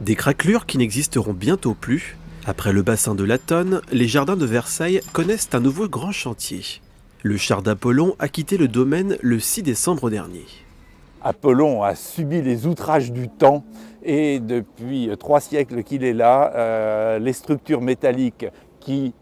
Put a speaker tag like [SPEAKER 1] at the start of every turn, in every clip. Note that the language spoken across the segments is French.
[SPEAKER 1] Des craquelures qui n'existeront bientôt plus. Après le bassin de Latonne, les jardins de Versailles connaissent un nouveau grand chantier. Le char d'Apollon a quitté le domaine le 6 décembre dernier.
[SPEAKER 2] Apollon a subi les outrages du temps et depuis 3 siècles qu'il est là, les structures métalliques qui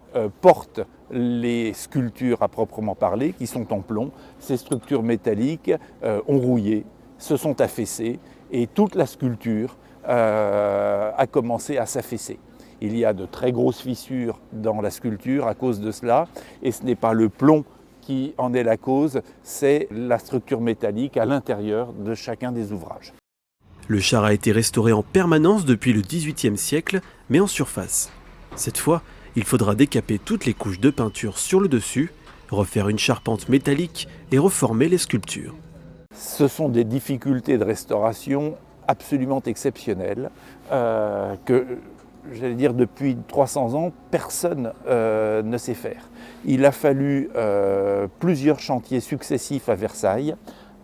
[SPEAKER 2] portent les sculptures à proprement parler, qui sont en plomb, ces structures métalliques ont rouillé, se sont affaissées et toute la sculpture a commencé à s'affaisser. Il y a de très grosses fissures dans la sculpture à cause de cela et ce n'est pas le plomb qui en est la cause, c'est la structure métallique à l'intérieur de chacun des ouvrages.
[SPEAKER 1] Le char a été restauré en permanence depuis le XVIIIe siècle, mais en surface. Cette fois, il faudra décaper toutes les couches de peinture sur le dessus, refaire une charpente métallique et reformer les sculptures.
[SPEAKER 2] Ce sont des difficultés de restauration absolument exceptionnelles que, j'allais dire, depuis 300 ans, personne ne sait faire. Il a fallu plusieurs chantiers successifs à Versailles,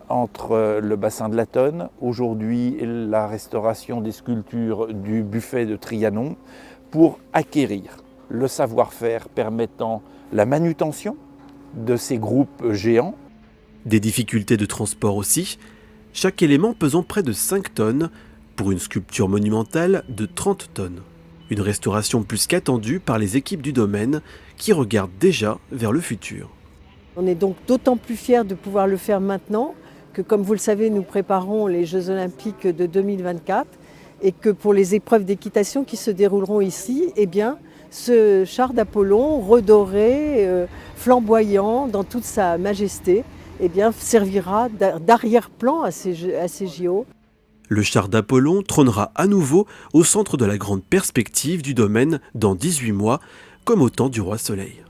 [SPEAKER 2] entre le bassin de Latonne, aujourd'hui la restauration des sculptures du buffet de Trianon, pour acquérir le savoir-faire permettant la manutention de ces groupes géants.
[SPEAKER 1] Des difficultés de transport aussi, chaque élément pesant près de 5 tonnes, pour une sculpture monumentale de 30 tonnes. Une restauration plus qu'attendue par les équipes du domaine qui regardent déjà vers le futur.
[SPEAKER 3] On est donc d'autant plus fiers de pouvoir le faire maintenant que, comme vous le savez, nous préparons les Jeux Olympiques de 2024 et que pour les épreuves d'équitation qui se dérouleront ici, eh bien, ce char d'Apollon redoré, flamboyant dans toute sa majesté, eh bien, servira d'arrière-plan à ces JO.
[SPEAKER 1] Le char d'Apollon trônera à nouveau au centre de la grande perspective du domaine dans 18 mois, comme au temps du roi Soleil.